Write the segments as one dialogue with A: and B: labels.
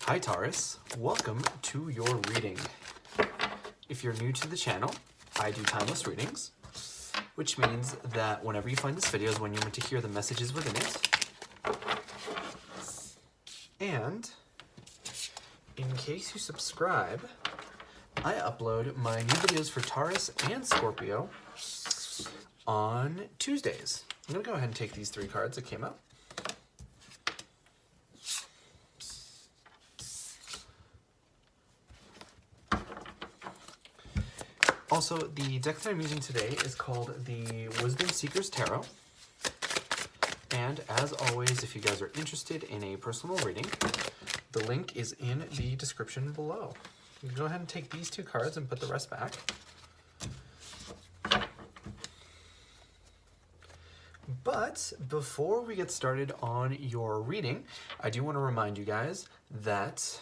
A: Hi Taurus, welcome to your reading. If you're new to the channel, I do timeless readings, which means that whenever you find this video is when you're meant to hear the messages within it. And in case you subscribe, I upload my new videos for Taurus and Scorpio on Tuesdays. I'm gonna go ahead and take these three cards that came out. Also, the deck that I'm using today is called the Wisdom Seekers Tarot. And as always, if you guys are interested in a personal reading, the link is in the description below. You can go ahead and take these two cards and put the rest back. But before we get started on your reading, I do want to remind you guys that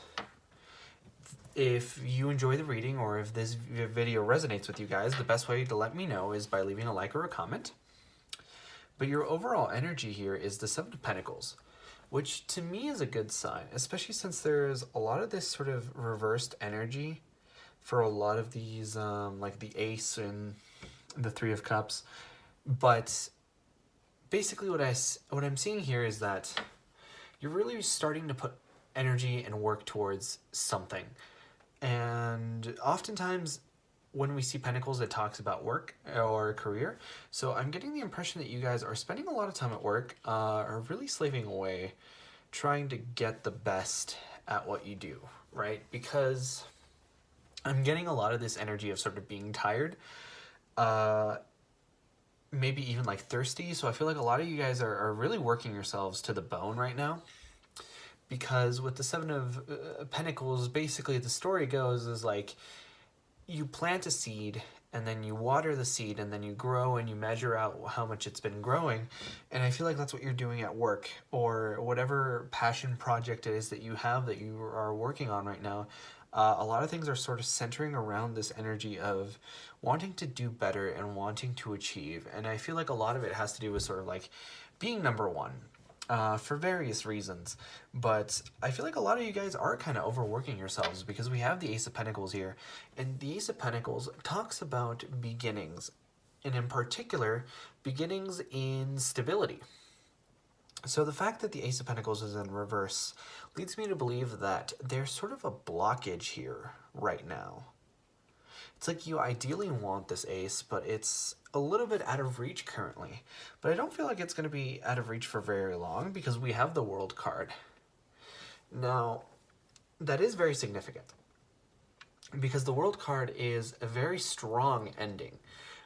A: if you enjoy the reading or if this video resonates with you guys, the best way to let me know is by leaving a like or a comment. But your overall energy here is the Seven of Pentacles, which to me is a good sign, especially since there's a lot of this sort of reversed energy for a lot of these, like the Ace and the Three of Cups. But basically what I'm seeing here is that you're really starting to put energy and work towards something. And oftentimes when we see Pentacles, it talks about work or career. So I'm getting the impression that you guys are spending a lot of time at work, are really slaving away, trying to get the best at what you do, right? Because I'm getting a lot of this energy of sort of being tired, maybe even like thirsty. So I feel like a lot of you guys are really working yourselves to the bone right now. Because with the Seven of Pentacles, basically the story goes is like you plant a seed and then you water the seed and then you grow and you measure out how much it's been growing. And I feel like that's what you're doing at work or whatever passion project it is that you have that you are working on right now. A lot of things are sort of centering around this energy of wanting to do better and wanting to achieve. And I feel like a lot of it has to do with sort of like being number one. For various reasons, but I feel like a lot of you guys are kind of overworking yourselves because we have the Ace of Pentacles here, and the Ace of Pentacles talks about beginnings, and in particular, beginnings in stability. So the fact that the Ace of Pentacles is in reverse leads me to believe that there's sort of a blockage here right now. It's like you ideally want this ace, but it's a little bit out of reach currently. But I don't feel like it's going to be out of reach for very long because we have the World card. Now, that is very significant because the World card is a very strong ending.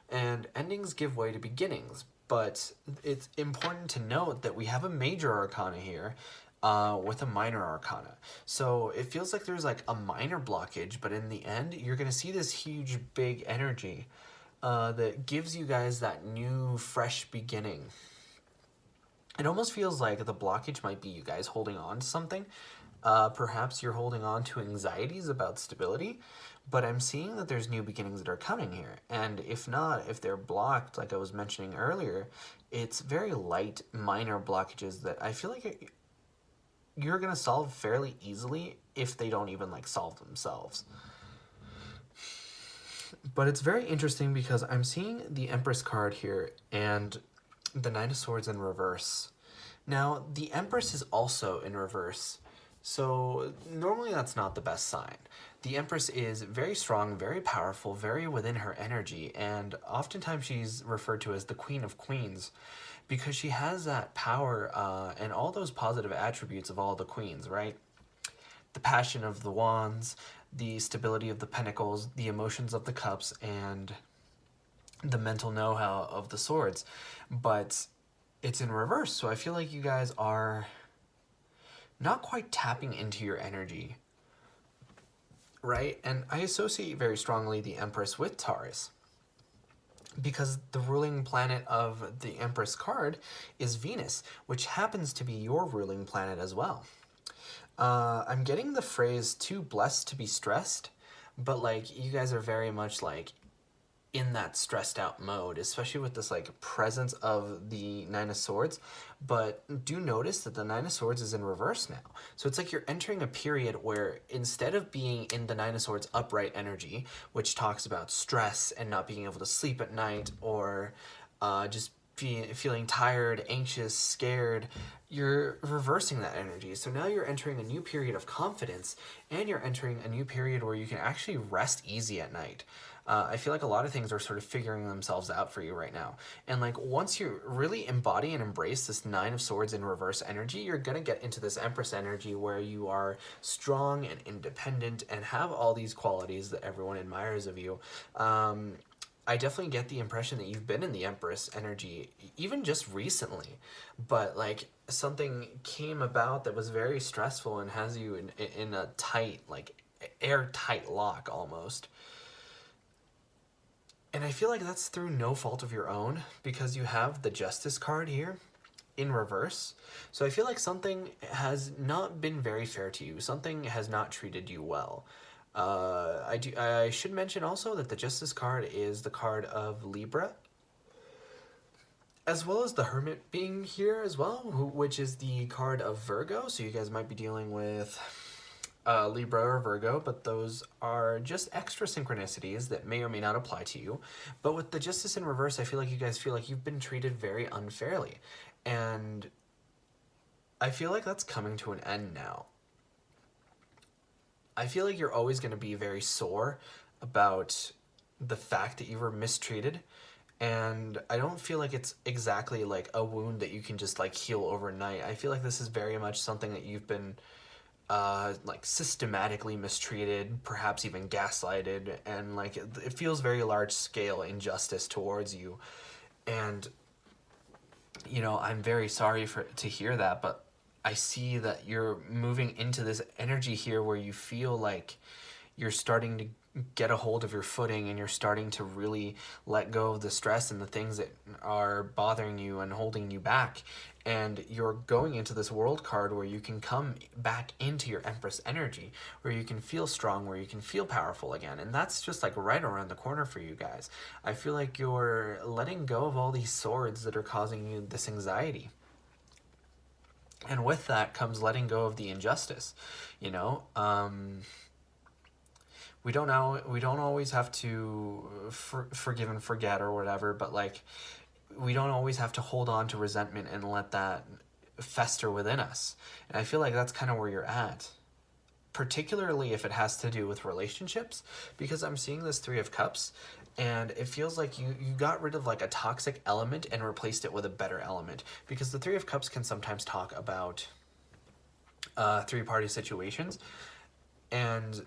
A: And endings give way to beginnings. But it's important to note that we have a major arcana here with a minor arcana. So it feels like there's like a minor blockage, but in the end, you're going to see this huge, big energy that gives you guys that new, fresh beginning. It almost feels like the blockage might be you guys holding on to something. Perhaps you're holding on to anxieties about stability, but I'm seeing that there's new beginnings that are coming here. And if not, if they're blocked, like I was mentioning earlier, it's very light, minor blockages that I feel like you're going to solve fairly easily if they don't even like solve themselves. But it's very interesting because I'm seeing the Empress card here and the Knight of Swords in reverse. Now, the Empress is also in reverse. So normally that's not the best sign. The Empress is very strong, very powerful, very within her energy, and oftentimes she's referred to as the Queen of Queens because she has that power and all those positive attributes of all the queens, right? The passion of the wands, the stability of the pentacles, the emotions of the cups, and the mental know-how of the swords. But it's in reverse, so I feel like you guys are not quite tapping into your energy, right? And I associate very strongly the Empress with Taurus because the ruling planet of the Empress card is Venus, which happens to be your ruling planet as well. I'm getting the phrase too blessed to be stressed, but like you guys are very much like in that stressed out mode, especially with this like presence of the Nine of Swords. But do notice that the Nine of Swords is in reverse now. So it's like you're entering a period where instead of being in the Nine of Swords upright energy, which talks about stress and not being able to sleep at night, or just feeling tired, anxious, scared, you're reversing that energy. So now you're entering a new period of confidence, and you're entering a new period where you can actually rest easy at night. I feel like a lot of things are sort of figuring themselves out for you right now. And like once you really embody and embrace this Nine of Swords in reverse energy, you're going to get into this Empress energy where you are strong and independent and have all these qualities that everyone admires of you. I definitely get the impression that you've been in the Empress energy even just recently, but like something came about that was very stressful and has you in a tight, like airtight lock almost. And I feel like that's through no fault of your own, because you have the Justice card here in reverse. So I feel like something has not been very fair to you. Something has not treated you well. I should mention also that the Justice card is the card of Libra, as well as the Hermit being here as well, which is the card of Virgo. So you guys might be dealing with Libra or Virgo, but those are just extra synchronicities that may or may not apply to you. But with the Justice in reverse, I feel like you guys feel like you've been treated very unfairly. And I feel like that's coming to an end now. I feel like you're always going to be very sore about the fact that you were mistreated. And I don't feel like it's exactly like a wound that you can just like heal overnight. I feel like this is very much something that you've been like systematically mistreated, perhaps even gaslighted, and like it feels very large scale injustice towards you. And you know, I'm very sorry to hear that, but I see that you're moving into this energy here where you feel like you're starting to get a hold of your footing, and you're starting to really let go of the stress and the things that are bothering you and holding you back. And you're going into this World card where you can come back into your Empress energy, where you can feel strong, where you can feel powerful again. And that's just like right around the corner for you guys. I feel like you're letting go of all these swords that are causing you this anxiety. And with that comes letting go of the injustice, you know? We don't always have to forgive and forget or whatever, but like we don't always have to hold on to resentment and let that fester within us. And I feel like that's kind of where you're at, particularly if it has to do with relationships, because I'm seeing this Three of Cups, and it feels like you got rid of like a toxic element and replaced it with a better element, because the Three of Cups can sometimes talk about three-party situations. And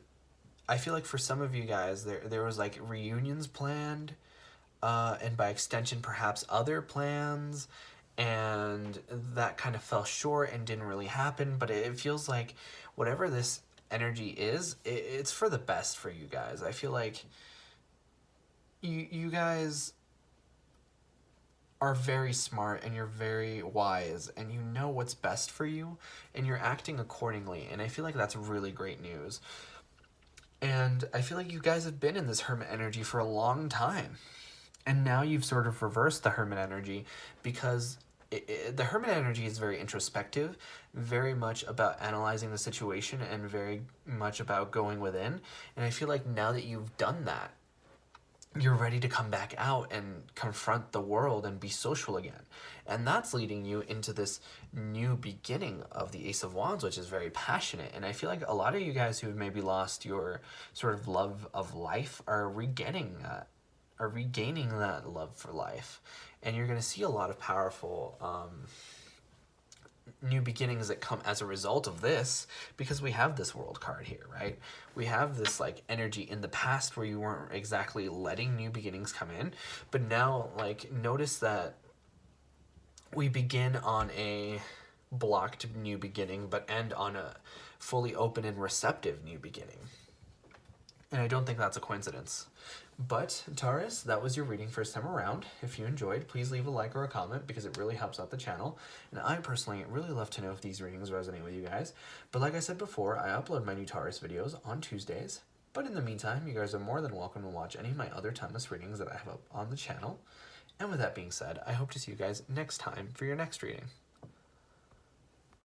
A: I feel like for some of you guys, there was like reunions planned, and by extension, perhaps other plans, and that kind of fell short and didn't really happen. But it feels like whatever this energy is, it's for the best for you guys. I feel like you guys are very smart, and you're very wise, and you know what's best for you, and you're acting accordingly. And I feel like that's really great news. And I feel like you guys have been in this Hermit energy for a long time. And now you've sort of reversed the Hermit energy, because the Hermit energy is very introspective, very much about analyzing the situation, and very much about going within. And I feel like now that you've done that, you're ready to come back out and confront the world and be social again. And that's leading you into this new beginning of the Ace of Wands, which is very passionate. And I feel like a lot of you guys who have maybe lost your sort of love of life are regaining that love for life. And you're going to see a lot of powerful new beginnings that come as a result of this, because we have this World card here, right? We have this like energy in the past where you weren't exactly letting new beginnings come in, but now like notice that we begin on a blocked new beginning but end on a fully open and receptive new beginning. And I don't think that's a coincidence. But, Taurus, that was your reading first time around. If you enjoyed, please leave a like or a comment, because it really helps out the channel. And I personally really love to know if these readings resonate with you guys. But like I said before, I upload my new Taurus videos on Tuesdays. But in the meantime, you guys are more than welcome to watch any of my other timeless readings that I have up on the channel. And with that being said, I hope to see you guys next time for your next reading.